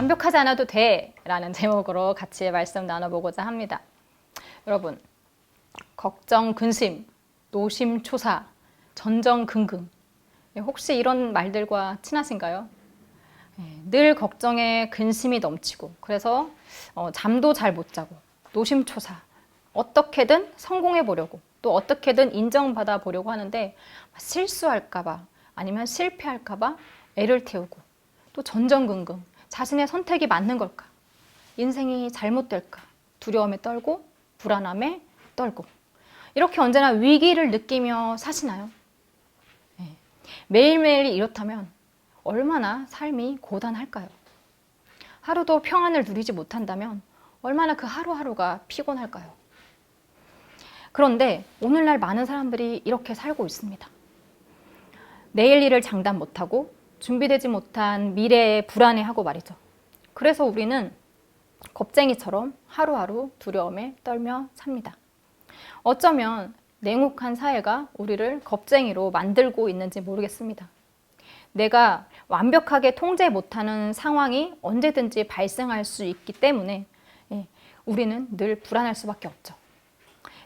완벽하지 않아도 돼 라는 제목으로 같이 말씀 나눠보고자 합니다. 여러분, 걱정, 근심, 노심초사, 전전긍긍, 혹시 이런 말들과 친하신가요? 늘 걱정에 근심이 넘치고, 그래서 잠도 잘 못 자고, 노심초사, 어떻게든 성공해 보려고, 또 어떻게든 인정받아 보려고 하는데 실수할까봐 아니면 실패할까봐 애를 태우고, 또 전전긍긍, 자신의 선택이 맞는 걸까, 인생이 잘못될까 두려움에 떨고 불안함에 떨고, 이렇게 언제나 위기를 느끼며 사시나요? 매일매일 이렇다면 얼마나 삶이 고단할까요? 하루도 평안을 누리지 못한다면 얼마나 그 하루하루가 피곤할까요? 그런데 오늘날 많은 사람들이 이렇게 살고 있습니다. 내일 일을 장담 못하고 준비되지 못한 미래에 불안해하고 말이죠. 그래서 우리는 겁쟁이처럼 하루하루 두려움에 떨며 삽니다. 어쩌면 냉혹한 사회가 우리를 겁쟁이로 만들고 있는지 모르겠습니다. 내가 완벽하게 통제 못하는 상황이 언제든지 발생할 수 있기 때문에 우리는 늘 불안할 수밖에 없죠.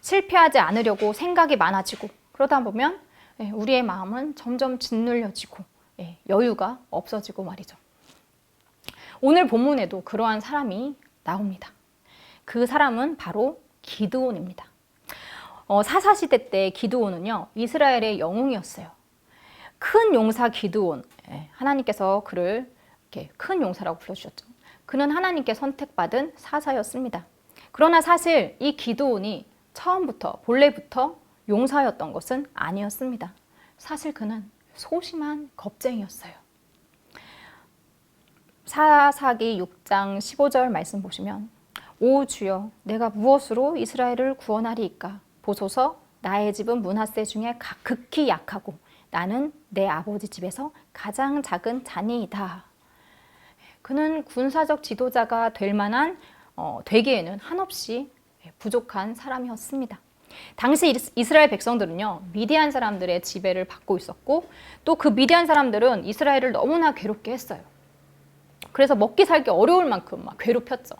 실패하지 않으려고 생각이 많아지고, 그러다 보면 우리의 마음은 점점 짓눌려지고 여유가 없어지고 말이죠. 오늘 본문에도 그러한 사람이 나옵니다. 그 사람은 바로 기드온입니다. 사사시대 때 기드온은요, 이스라엘의 영웅이었어요. 큰 용사 기드온, 하나님께서 그를 이렇게 큰 용사라고 불러주셨죠. 그는 하나님께 선택받은 사사였습니다. 그러나 사실 이 기드온이 처음부터, 본래부터 용사였던 것은 아니었습니다. 사실 그는 소심한 겁쟁이였어요. 사사기 6장 15절 말씀 보시면, 오 주여, 내가 무엇으로 이스라엘을 구원하리이까? 보소서, 나의 집은 므낫세 중에 극히 약하고 나는 내 아버지 집에서 가장 작은 자니이다. 그는 군사적 지도자가 될 만한, 되기에는 한없이 부족한 사람이었습니다. 당시 이스라엘 백성들은요, 미디안 사람들의 지배를 받고 있었고, 또 그 미디안 사람들은 이스라엘을 너무나 괴롭게 했어요. 그래서 먹기 살기 어려울 만큼 막 괴롭혔죠.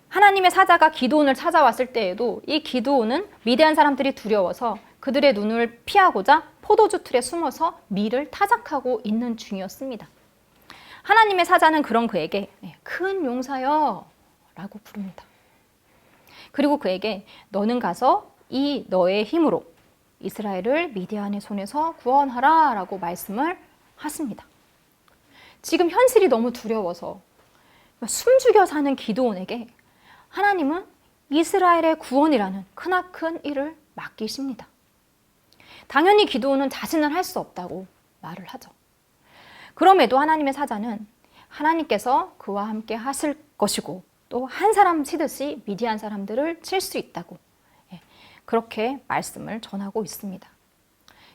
하나님의 사자가 기드온을 찾아왔을 때에도 이 기드온은 미디안 사람들이 두려워서 그들의 눈을 피하고자 포도주 틀에 숨어서 밀을 타작하고 있는 중이었습니다. 하나님의 사자는 그런 그에게 큰 용사여 라고 부릅니다. 그리고 그에게 너는 가서 이 너의 힘으로 이스라엘을 미디안의 손에서 구원하라 라고 말씀을 하십니다. 지금 현실이 너무 두려워서 숨죽여 사는 기드온에게 하나님은 이스라엘의 구원이라는 크나큰 일을 맡기십니다. 당연히 기드온은 자신은 할 수 없다고 말을 하죠. 그럼에도 하나님의 사자는 하나님께서 그와 함께 하실 것이고, 또 한 사람 치듯이 미디안 사람들을 칠 수 있다고 그렇게 말씀을 전하고 있습니다.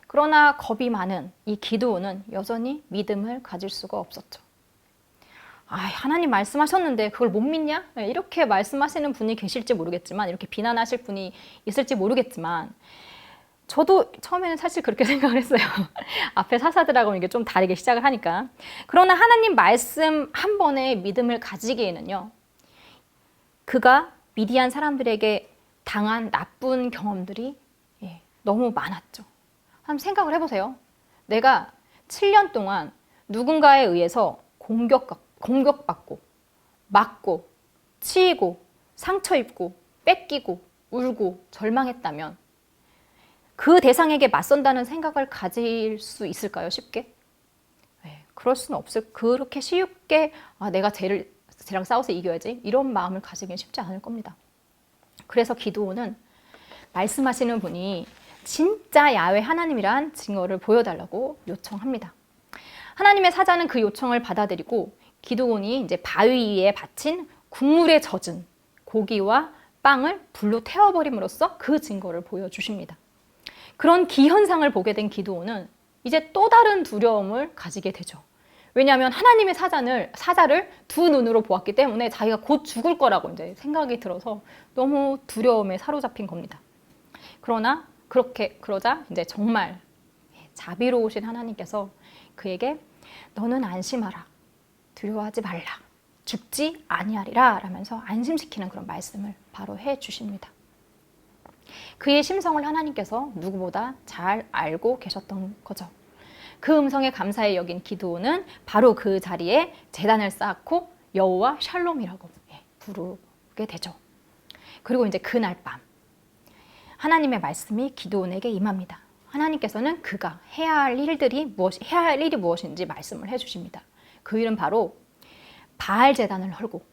그러나 겁이 많은 이 기드온은 여전히 믿음을 가질 수가 없었죠. 하나님 말씀하셨는데 그걸 못 믿냐? 이렇게 말씀하시는 분이 계실지 모르겠지만, 이렇게 비난하실 분이 있을지 모르겠지만, 저도 처음에는 사실 그렇게 생각을 했어요. 앞에 사사들하고는 이게 좀 다르게 시작을 하니까. 그러나 하나님 말씀 한 번에 믿음을 가지기에는요, 그가 미디안 사람들에게 당한 나쁜 경험들이 너무 많았죠. 한번 생각을 해보세요. 내가 7년 동안 누군가에 의해서 공격받고, 맞고, 치이고, 상처 입고, 뺏기고, 울고, 절망했다면 그 대상에게 맞선다는 생각을 가질 수 있을까요? 쉽게? 그럴 수는 없을, 그렇게 쉽게 내가 쟤랑 싸워서 이겨야지, 이런 마음을 가지기는 쉽지 않을 겁니다. 그래서 기드온은 말씀하시는 분이 진짜 야훼 하나님이란 증거를 보여달라고 요청합니다. 하나님의 사자는 그 요청을 받아들이고, 기드온이 이제 바위 위에 받친 국물에 젖은 고기와 빵을 불로 태워버림으로써 그 증거를 보여주십니다. 그런 기현상을 보게 된 기드온은 이제 또 다른 두려움을 가지게 되죠. 왜냐하면 하나님의 사자를 두 눈으로 보았기 때문에 자기가 곧 죽을 거라고 이제 생각이 들어서 너무 두려움에 사로잡힌 겁니다. 그러나 그러자 이제 정말 자비로우신 하나님께서 그에게 너는 안심하라, 두려워하지 말라, 죽지 아니하리라 라면서 안심시키는 그런 말씀을 바로 해 주십니다. 그의 심성을 하나님께서 누구보다 잘 알고 계셨던 거죠. 그 음성에 감사히 여긴 기드온은 바로 그 자리에 제단을 쌓고 여호와 샬롬이라고 부르게 되죠. 그리고 이제 그날 밤 하나님의 말씀이 기드온에게 임합니다. 하나님께서는 그가 해야 할 일이 무엇인지 말씀을 해주십니다. 그 일은 바로 바알 제단을 헐고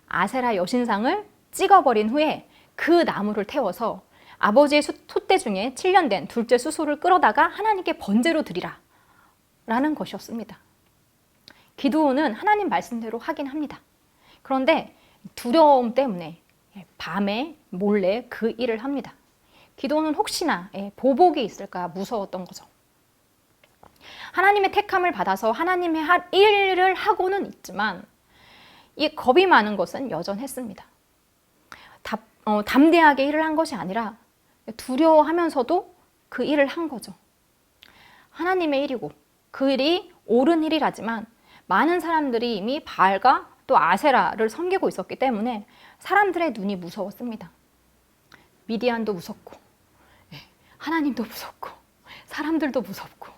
아세라 여신상을 찍어버린 후에 그 나무를 태워서 아버지의 숫대 중에 7년 된 둘째 수소를 끌어다가 하나님께 번제로 드리라 라는 것이었습니다. 기드온은 하나님 말씀대로 하긴 합니다. 그런데 두려움 때문에 밤에 몰래 그 일을 합니다. 기드온은 혹시나 보복이 있을까 무서웠던 거죠. 하나님의 택함을 받아서 하나님의 할 일을 하고는 있지만 이 겁이 많은 것은 여전했습니다. 담대하게 일을 한 것이 아니라 두려워하면서도 그 일을 한 거죠. 하나님의 일이고 그 일이 옳은 일이라지만 많은 사람들이 이미 바알과 또 아세라를 섬기고 있었기 때문에 사람들의 눈이 무서웠습니다. 미디안도 무섭고 하나님도 무섭고 사람들도 무섭고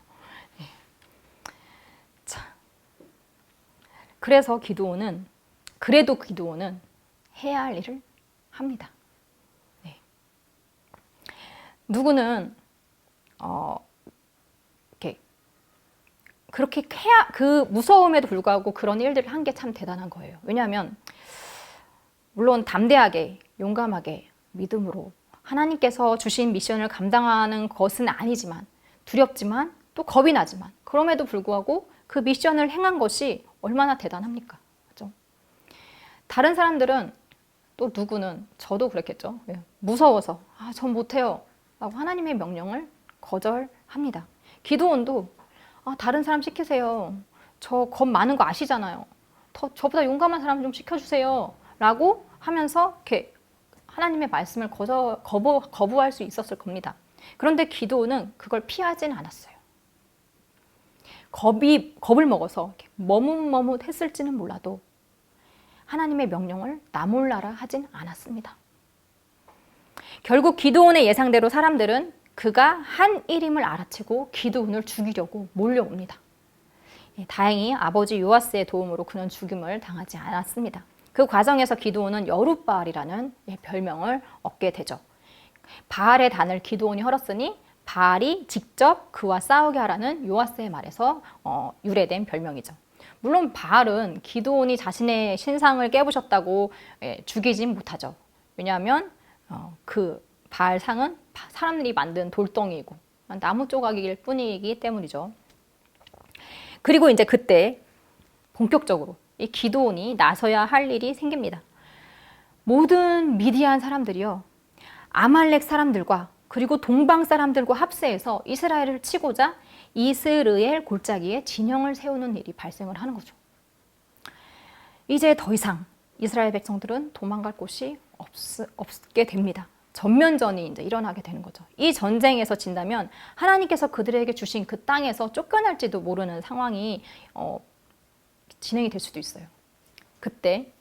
자, 그래도 기드온은 해야 할 일을 합니다. 누구는 그렇게 그 무서움에도 불구하고 그런 일들을 한 게 참 대단한 거예요. 왜냐하면 물론 담대하게 용감하게 믿음으로 하나님께서 주신 미션을 감당하는 것은 아니지만 두렵지만 또 겁이 나지만 그럼에도 불구하고 그 미션을 행한 것이 얼마나 대단합니까? 그렇죠? 다른 사람들은 또 누구는 저도 그랬겠죠. 무서워서 전 못해요 라고 하나님의 명령을 거절합니다. 기드온도 다른 사람 시키세요. 저 겁 많은 거 아시잖아요. 저보다 용감한 사람 좀 시켜주세요 라고 하면서 이렇게 하나님의 말씀을 거부할 수 있었을 겁니다. 그런데 기드온은 그걸 피하진 않았어요. 겁을 먹어서 머뭇머뭇했을지는 몰라도 하나님의 명령을 나 몰라라 하진 않았습니다. 결국 기드온의 예상대로 사람들은 그가 한 일임을 알아채고 기드온을 죽이려고 몰려옵니다. 다행히 아버지 요아스의 도움으로 그는 죽임을 당하지 않았습니다. 그 과정에서 기드온은 여룻바알이라는 별명을 얻게 되죠. 바알의 단을 기드온이 헐었으니 바알이 직접 그와 싸우게 하라는 요아스의 말에서 유래된 별명이죠. 물론 바알은 기드온이 자신의 신상을 깨부셨다고 죽이진 못하죠. 왜냐하면 그 바알 상은 사람들이 만든 돌덩이이고 나무 조각일 뿐이기 때문이죠. 그리고 이제 그때 본격적으로 이 기드온이 나서야 할 일이 생깁니다. 모든 미디안 사람들이요, 아말렉 사람들과 그리고 동방 사람들과 합세해서 이스라엘을 치고자 이스르엘 골짜기에 진영을 세우는 일이 발생을 하는 거죠. 이제 더 이상 이스라엘 백성들은 도망갈 곳이 없게 됩니다. 전면전이 이제 일어나게 되는 거죠. 이 전쟁에서 진다면 하나님께서 그들에게 주신 그 땅에서 쫓겨날지도 모르는 상황이 진행이 될 수도 있어요. 그때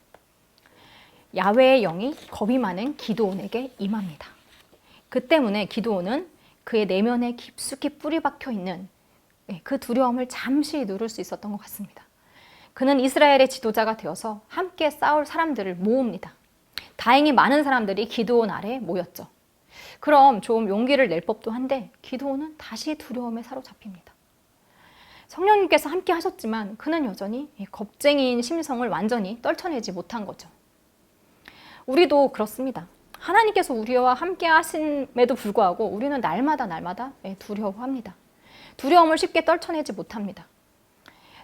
야훼의 영이 겁이 많은 기드온에게 임합니다. 그 때문에 기드온은 그의 내면에 깊숙이 뿌리 박혀 있는 그 두려움을 잠시 누를 수 있었던 것 같습니다. 그는 이스라엘의 지도자가 되어서 함께 싸울 사람들을 모읍니다. 다행히 많은 사람들이 기드온 아래에 모였죠. 그럼 좀 용기를 낼 법도 한데 기드온은 다시 두려움에 사로잡힙니다. 성령님께서 함께 하셨지만 그는 여전히 겁쟁이인 심성을 완전히 떨쳐내지 못한 거죠. 우리도 그렇습니다. 하나님께서 우리와 함께 하심에도 불구하고 우리는 날마다 두려워합니다. 두려움을 쉽게 떨쳐내지 못합니다.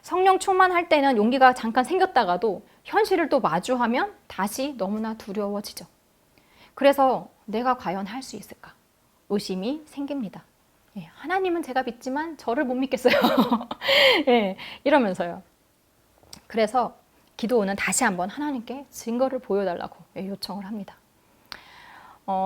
성령 충만할 때는 용기가 잠깐 생겼다가도 현실을 또 마주하면 다시 너무나 두려워지죠. 그래서 내가 과연 할 수 있을까? 의심이 생깁니다. 하나님은 제가 믿지만 저를 못 믿겠어요. 이러면서요. 그래서 기드온은 다시 한번 하나님께 증거를 보여달라고 요청을 합니다.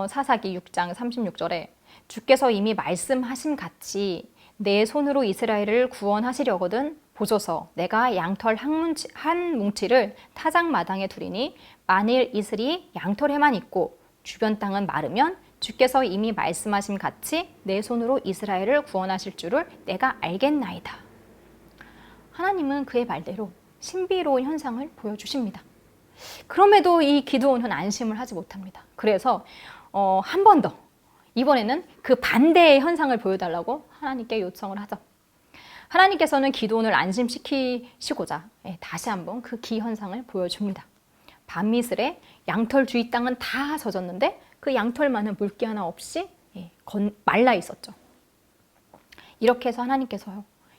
사사기 6장 36절에 주께서 이미 말씀하신 같이 내 손으로 이스라엘을 구원하시려거든 보소서 내가 양털 한 뭉치를 타작마당에 두리니 만일 이슬이 양털에만 있고 주변 땅은 마르면 주께서 이미 말씀하신 같이 내 손으로 이스라엘을 구원하실 줄을 내가 알겠나이다. 하나님은 그의 말대로 신비로운 현상을 보여주십니다. 그럼에도 이 기드온은 안심을 하지 못합니다. 그래서 한 번 더 이번에는 그 반대의 현상을 보여달라고 하나님께 요청을 하죠. 하나님께서는 기드온을 안심시키시고자 다시 한번 그 기현상을 보여줍니다. 밤이슬에 양털 주위 땅은 다 젖었는데 그 양털만은 물기 하나 없이 말라 있었죠. 이렇게 해서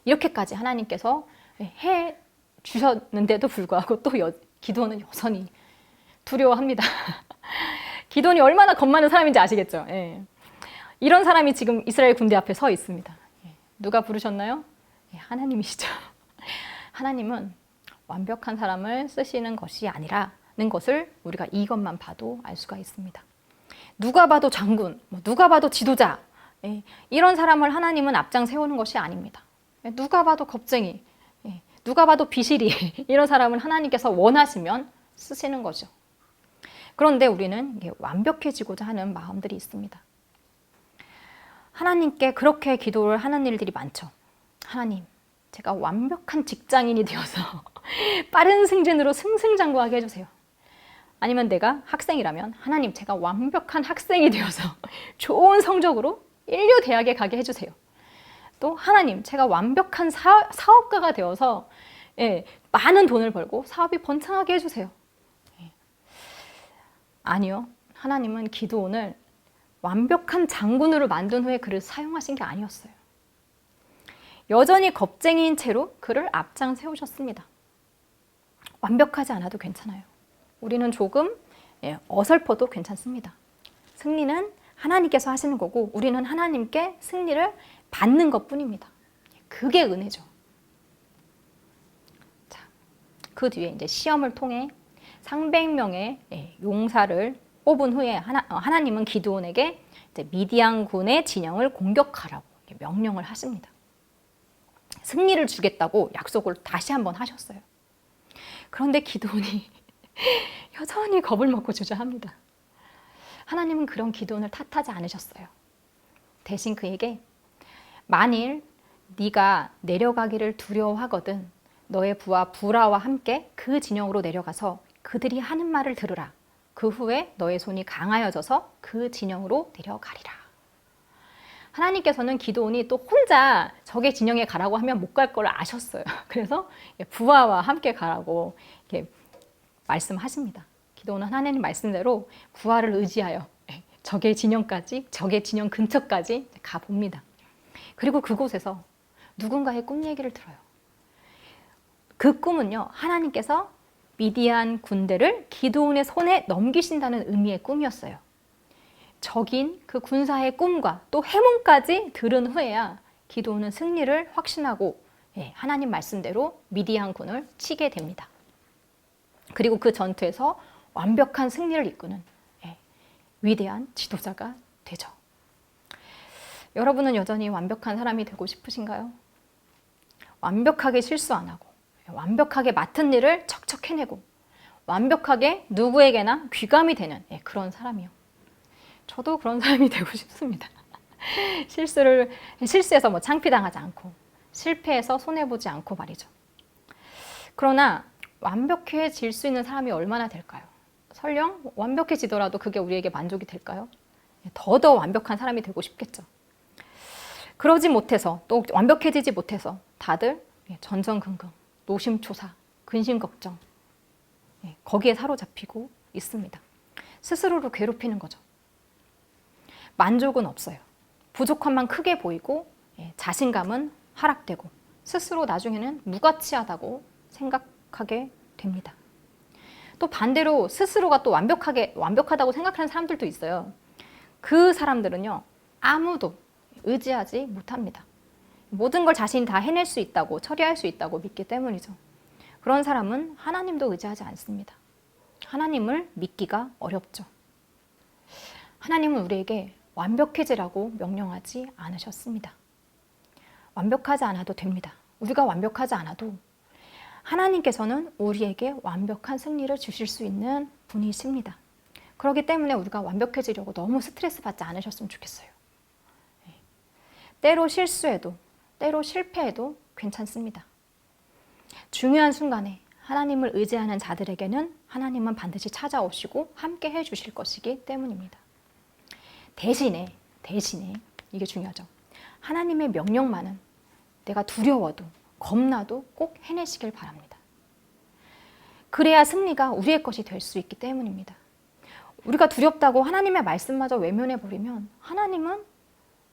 이렇게까지 하나님께서 해 주셨는데도 불구하고 또 기드온은 여전히 두려워합니다. 기드온이 얼마나 겁 많은 사람인지 아시겠죠? 이런 사람이 지금 이스라엘 군대 앞에 서 있습니다. 누가 부르셨나요? 하나님이시죠. 하나님은 완벽한 사람을 쓰시는 것이 아니라는 것을 우리가 이것만 봐도 알 수가 있습니다. 누가 봐도 장군, 누가 봐도 지도자, 이런 사람을 하나님은 앞장 세우는 것이 아닙니다. 누가 봐도 겁쟁이, 누가 봐도 비실이 이런 사람을 하나님께서 원하시면 쓰시는 거죠. 그런데 우리는 완벽해지고자 하는 마음들이 있습니다. 하나님께 그렇게 기도를 하는 일들이 많죠. 하나님, 제가 완벽한 직장인이 되어서 빠른 승진으로 승승장구하게 해주세요. 아니면 내가 학생이라면 하나님, 제가 완벽한 학생이 되어서 좋은 성적으로 인류 대학에 가게 해주세요. 또 하나님, 제가 완벽한 사업가가 되어서 많은 돈을 벌고 사업이 번창하게 해주세요. 아니요, 하나님은 기드온을 완벽한 장군으로 만든 후에 그를 사용하신 게 아니었어요. 여전히 겁쟁이인 채로 그를 앞장 세우셨습니다. 완벽하지 않아도 괜찮아요. 우리는 조금 어설퍼도 괜찮습니다. 승리는 하나님께서 하시는 거고 우리는 하나님께 승리를 받는 것뿐입니다. 그게 은혜죠. 자, 그 뒤에 이제 시험을 통해 300명의 용사를 뽑은 후에 하나님은 기드온에게 이제 미디안군의 진영을 공격하라고 명령을 하십니다. 승리를 주겠다고 약속을 다시 한번 하셨어요. 그런데 기드온이 여전히 겁을 먹고 주저합니다. 하나님은 그런 기드온을 탓하지 않으셨어요. 대신 그에게 만일 네가 내려가기를 두려워하거든 너의 부하 부라와 함께 그 진영으로 내려가서 그들이 하는 말을 들으라. 그 후에 너의 손이 강하여져서 그 진영으로 내려가리라. 하나님께서는 기드온이 또 혼자 적의 진영에 가라고 하면 못 갈 걸 아셨어요. 그래서 부하와 함께 가라고 이렇게 말씀하십니다. 기드온은 하나님 말씀대로 부하를 의지하여 적의 진영까지, 적의 진영 근처까지 가봅니다. 그리고 그곳에서 누군가의 꿈 얘기를 들어요. 그 꿈은요, 하나님께서 미디안 군대를 기드온의 손에 넘기신다는 의미의 꿈이었어요. 적인 그 군사의 꿈과 또 해몽까지 들은 후에야 기드온은 승리를 확신하고 하나님 말씀대로 미디안 군을 치게 됩니다. 그리고 그 전투에서 완벽한 승리를 이끄는 위대한 지도자가 되죠. 여러분은 여전히 완벽한 사람이 되고 싶으신가요? 완벽하게 실수 안 하고 완벽하게 맡은 일을 척척 해내고 완벽하게 누구에게나 귀감이 되는 그런 사람이요. 저도 그런 사람이 되고 싶습니다. 실수해서 창피당하지 않고 실패해서 손해보지 않고 말이죠. 그러나 완벽해질 수 있는 사람이 얼마나 될까요? 설령 완벽해지더라도 그게 우리에게 만족이 될까요? 더더 완벽한 사람이 되고 싶겠죠. 그러지 못해서 또 완벽해지지 못해서 다들 전전긍긍, 노심초사, 근심걱정 거기에 사로잡히고 있습니다. 스스로를 괴롭히는 거죠. 만족은 없어요. 부족함만 크게 보이고 자신감은 하락되고 스스로 나중에는 무가치하다고 생각하게 됩니다. 또 반대로 스스로가 또 완벽하다고 생각하는 사람들도 있어요. 그 사람들은요, 아무도 의지하지 못합니다. 모든 걸 자신이 다 해낼 수 있다고, 처리할 수 있다고 믿기 때문이죠. 그런 사람은 하나님도 의지하지 않습니다. 하나님을 믿기가 어렵죠. 하나님은 우리에게 완벽해지라고 명령하지 않으셨습니다. 완벽하지 않아도 됩니다. 우리가 완벽하지 않아도 하나님께서는 우리에게 완벽한 승리를 주실 수 있는 분이십니다. 그렇기 때문에 우리가 완벽해지려고 너무 스트레스 받지 않으셨으면 좋겠어요. 때로 실수해도, 때로 실패해도 괜찮습니다. 중요한 순간에 하나님을 의지하는 자들에게는 하나님은 반드시 찾아오시고 함께 해주실 것이기 때문입니다. 대신에 이게 중요하죠. 하나님의 명령만은 내가 두려워도 겁나도 꼭 해내시길 바랍니다. 그래야 승리가 우리의 것이 될 수 있기 때문입니다. 우리가 두렵다고 하나님의 말씀마저 외면해버리면 하나님은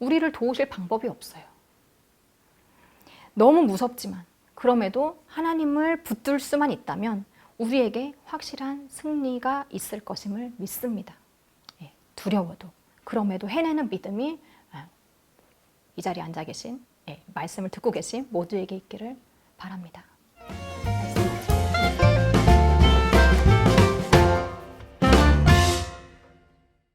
우리를 도우실 방법이 없어요. 너무 무섭지만 그럼에도 하나님을 붙들 수만 있다면 우리에게 확실한 승리가 있을 것임을 믿습니다. 두려워도 그럼에도 해내는 믿음이 이 자리에 앉아 계신 말씀을 듣고 계신 모두에게 있기를 바랍니다.